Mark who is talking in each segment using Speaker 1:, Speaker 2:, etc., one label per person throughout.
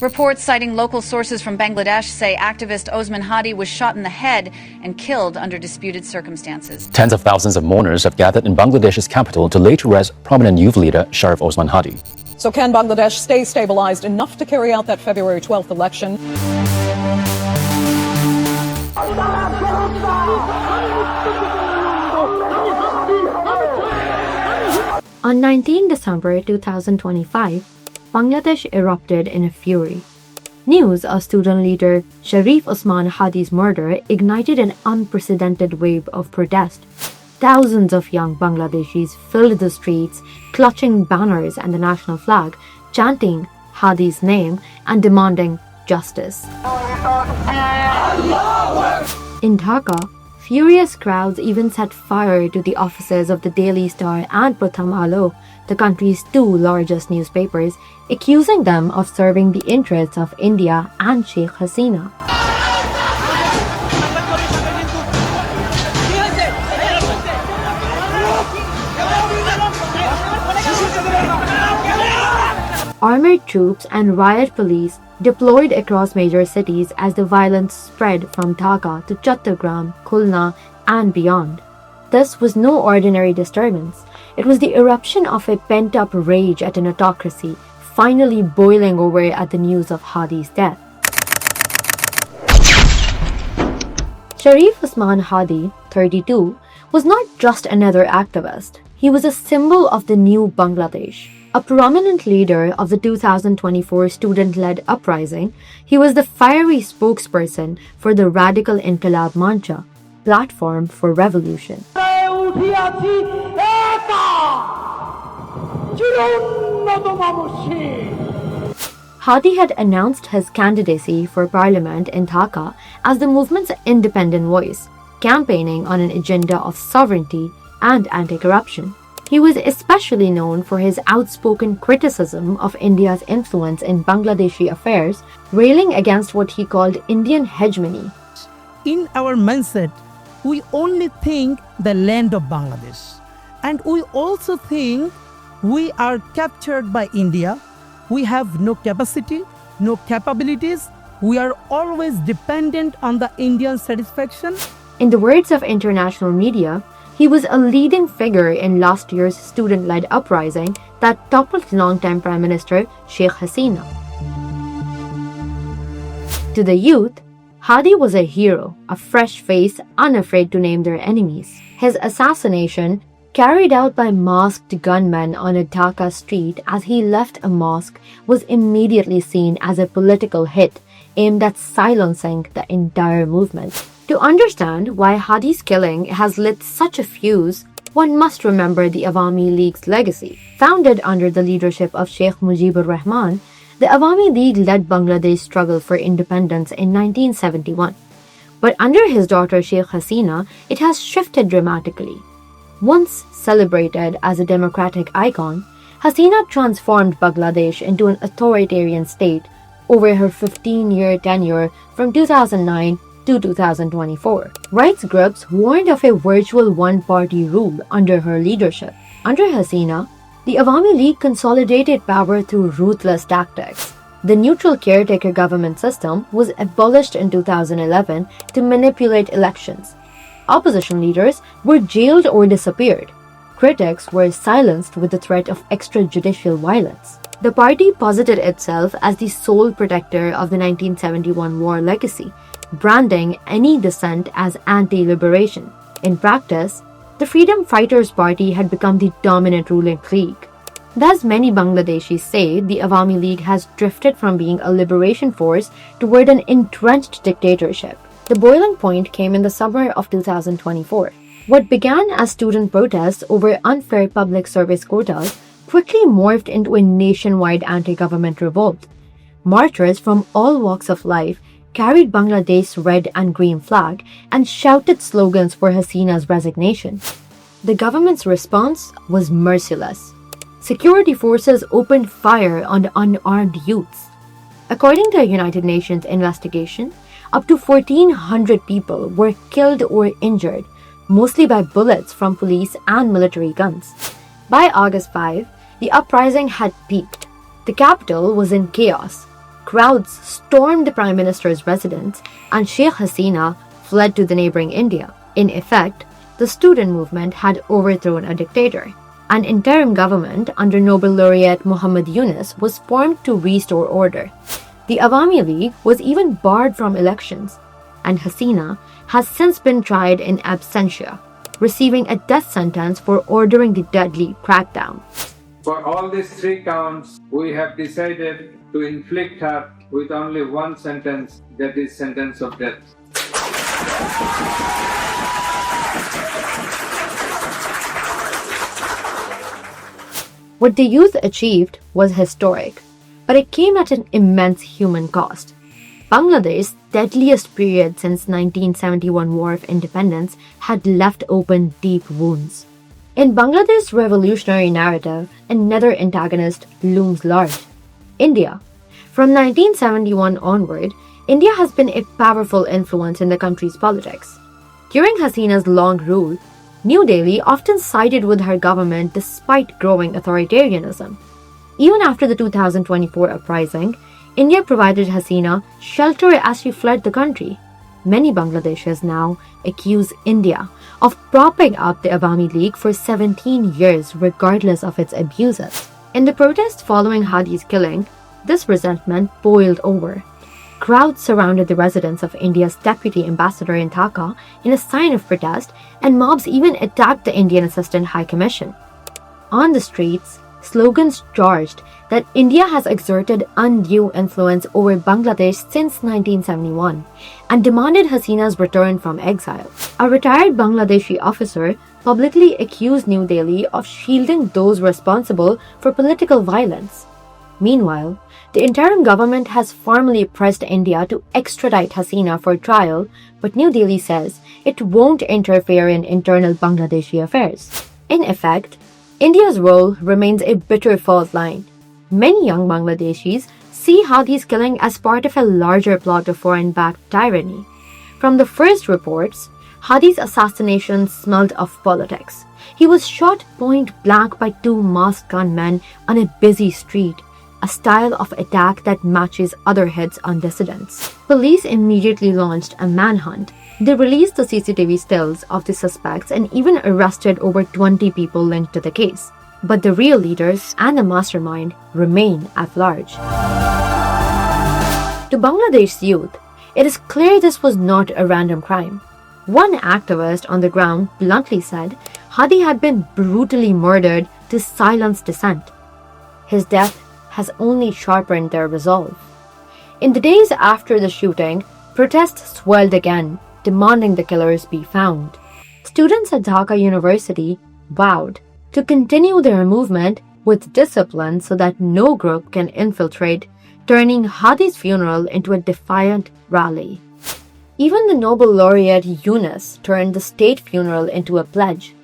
Speaker 1: Reports citing local sources from Bangladesh say activist Osman Hadi was shot in the head and killed under disputed circumstances.
Speaker 2: Tens of thousands of mourners have gathered in Bangladesh's capital to lay to rest prominent youth leader Sharif Osman Hadi.
Speaker 3: So can Bangladesh stay stabilized enough to carry out that February 12th election?
Speaker 4: On 19 December 2025, Bangladesh erupted in a fury. News of student leader Sharif Osman Hadi's murder ignited an unprecedented wave of protest. Thousands of young Bangladeshis filled the streets, clutching banners and the national flag, chanting Hadi's name and demanding justice. In Dhaka, furious crowds even set fire to the offices of the Daily Star and Pratham Alo, the country's two largest newspapers, accusing them of serving the interests of India and Sheikh Hasina. Armored troops and riot police deployed across major cities as the violence spread from Dhaka to Chattogram, Khulna, and beyond. This was no ordinary disturbance. It was the eruption of a pent-up rage at an autocracy, finally boiling over at the news of Hadi's death. Sharif Osman Hadi, 32, was not just another activist. He was a symbol of the new Bangladesh. A prominent leader of the 2024 student-led uprising, he was the fiery spokesperson for the radical Inquilab Mancha, platform for revolution. Hadi had announced his candidacy for parliament in Dhaka as the movement's independent voice, campaigning on an agenda of sovereignty and anti-corruption. He was especially known for his outspoken criticism of India's influence in Bangladeshi affairs, railing against what he called Indian hegemony.
Speaker 5: In our mindset, we only think the land of Bangladesh. And we also think we are captured by India. We have no capacity, no capabilities. We are always dependent on the Indian satisfaction.
Speaker 4: In the words of international media, he was a leading figure in last year's student-led uprising that toppled longtime Prime Minister Sheikh Hasina. To the youth, Hadi was a hero, a fresh face unafraid to name their enemies. His assassination, carried out by masked gunmen on a Dhaka street as he left a mosque, was immediately seen as a political hit aimed at silencing the entire movement. To understand why Hadi's killing has lit such a fuse, one must remember the Awami League's legacy. Founded under the leadership of Sheikh Mujibur Rahman, the Awami League led Bangladesh's struggle for independence in 1971. But under his daughter Sheikh Hasina, it has shifted dramatically. Once celebrated as a democratic icon, Hasina transformed Bangladesh into an authoritarian state over her 15-year tenure from 2009 to 2024. Rights groups warned of a virtual one-party rule under her leadership. Under Hasina, the Awami League consolidated power through ruthless tactics. The neutral caretaker government system was abolished in 2011 to manipulate elections. Opposition leaders were jailed or disappeared. Critics were silenced with the threat of extrajudicial violence. The party posited itself as the sole protector of the 1971 war legacy, branding any dissent as anti-liberation. In practice, the Freedom Fighters Party had become the dominant ruling clique. Thus, many Bangladeshis say the Awami League has drifted from being a liberation force toward an entrenched dictatorship. The boiling point came in the summer of 2024. What began as student protests over unfair public service quotas quickly morphed into a nationwide anti-government revolt. Martyrs from all walks of life carried Bangladesh's red and green flag and shouted slogans for Hasina's resignation. The government's response was merciless. Security forces opened fire on the unarmed youths. According to a United Nations investigation, up to 1,400 people were killed or injured, mostly by bullets from police and military guns. By August 5, the uprising had peaked. The capital was in chaos. crowds stormed the Prime Minister's residence and Sheikh Hasina fled to the neighboring India. In effect, the student movement had overthrown a dictator. An interim government under Nobel laureate Muhammad Yunus was formed to restore order. The Awami League was even barred from elections, and Hasina has since been tried in absentia, receiving a death sentence for ordering the deadly crackdown.
Speaker 6: For all these 3 counts, we have decided to inflict her with only one sentence, that is sentence of death.
Speaker 4: What the youth achieved was historic, but it came at an immense human cost. Bangladesh's deadliest period since 1971 War of Independence had left open deep wounds. In Bangladesh's revolutionary narrative, another antagonist looms large: India. From 1971 onward, India has been a powerful influence in the country's politics. During Hasina's long rule, New Delhi often sided with her government despite growing authoritarianism. Even after the 2024 uprising, India provided Hasina shelter as she fled the country. Many Bangladeshis now accuse India of propping up the Awami League for 17 years regardless of its abuses. In the protests following Hadi's killing, this resentment boiled over. Crowds surrounded the residence of India's deputy ambassador in Dhaka in a sign of protest, and mobs even attacked the Indian Assistant High Commission. On the streets, slogans charged that India has exerted undue influence over Bangladesh since 1971 and demanded Hasina's return from exile. A retired Bangladeshi officer publicly accused New Delhi of shielding those responsible for political violence. Meanwhile, the interim government has formally pressed India to extradite Hasina for trial, but New Delhi says it won't interfere in internal Bangladeshi affairs. In effect, India's role remains a bitter fault line. Many young Bangladeshis see Hadi's killing as part of a larger plot of foreign-backed tyranny. From the first reports, Hadi's assassination smelled of politics. He was shot point blank by 2 masked gunmen on a busy street, a style of attack that matches other hits on dissidents. Police immediately launched a manhunt. They released the CCTV stills of the suspects and even arrested over 20 people linked to the case. But the real leaders and the mastermind remain at large. To Bangladesh's youth, it is clear this was not a random crime. One activist on the ground bluntly said Hadi had been brutally murdered to silence dissent. His death has only sharpened their resolve. In the days after the shooting, protests swelled again, demanding the killers be found. Students at Dhaka University vowed to continue their movement with discipline so that no group can infiltrate, turning Hadi's funeral into a defiant rally. Even the Nobel laureate Yunus turned the state funeral into a pledge.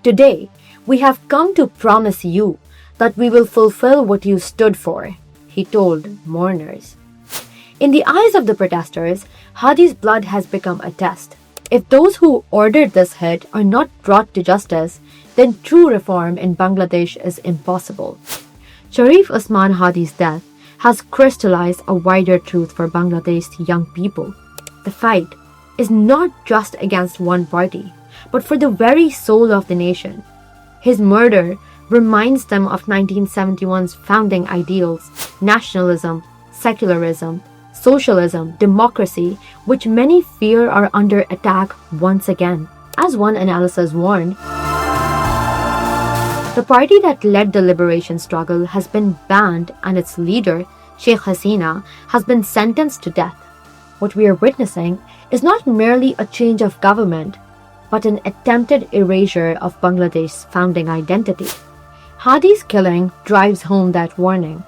Speaker 4: Today, we have come to promise you that we will fulfill what you stood for, he told mourners. In the eyes of the protesters, Hadi's blood has become a test. If those who ordered this hit are not brought to justice, then true reform in Bangladesh is impossible. Sharif Osman Hadi's death has crystallized a wider truth for Bangladesh's young people. The fight is not just against one party, but for the very soul of the nation. His murder reminds them of 1971's founding ideals: nationalism, secularism, socialism, democracy, which many fear are under attack once again. As one analysis warned, the party that led the liberation struggle has been banned and its leader, Sheikh Hasina, has been sentenced to death. What we are witnessing is not merely a change of government, but an attempted erasure of Bangladesh's founding identity. Hadi's killing drives home that warning.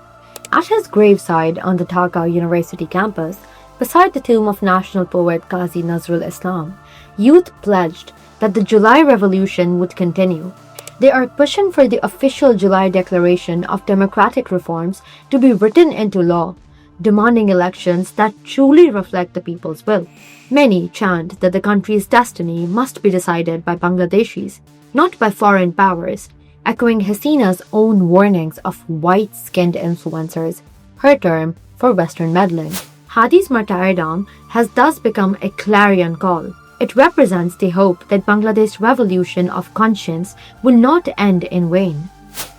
Speaker 4: At his graveside on the Dhaka University campus, beside the tomb of national poet Qazi Nazrul Islam, youth pledged that the July Revolution would continue. They are pushing for the official July Declaration of Democratic Reforms to be written into law, demanding elections that truly reflect the people's will. Many chant that the country's destiny must be decided by Bangladeshis, not by foreign powers, echoing Hasina's own warnings of white-skinned influencers her term for Western meddling. Hadi's martyrdom has thus become a clarion call. It represents the hope that Bangladesh's revolution of conscience will not end in vain.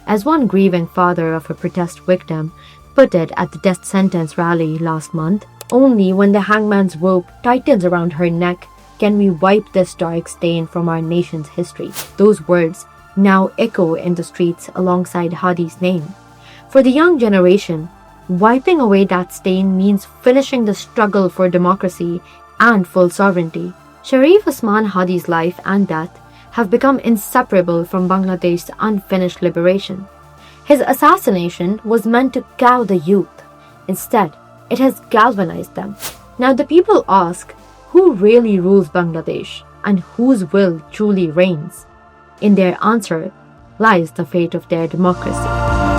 Speaker 4: As one grieving father of a protest victim put it at the death sentence rally last month, only when the hangman's rope tightens around her neck can we wipe this dark stain from our nation's history. Those words now echo in the streets alongside Hadi's name. For the young generation, wiping away that stain means finishing the struggle for democracy and full sovereignty. Sharif Osman Hadi's life and death have become inseparable from Bangladesh's unfinished liberation. His assassination was meant to cow the youth. Instead, it has galvanized them. Now the people ask, who really rules Bangladesh and whose will truly reigns? In their answer lies the fate of their democracy.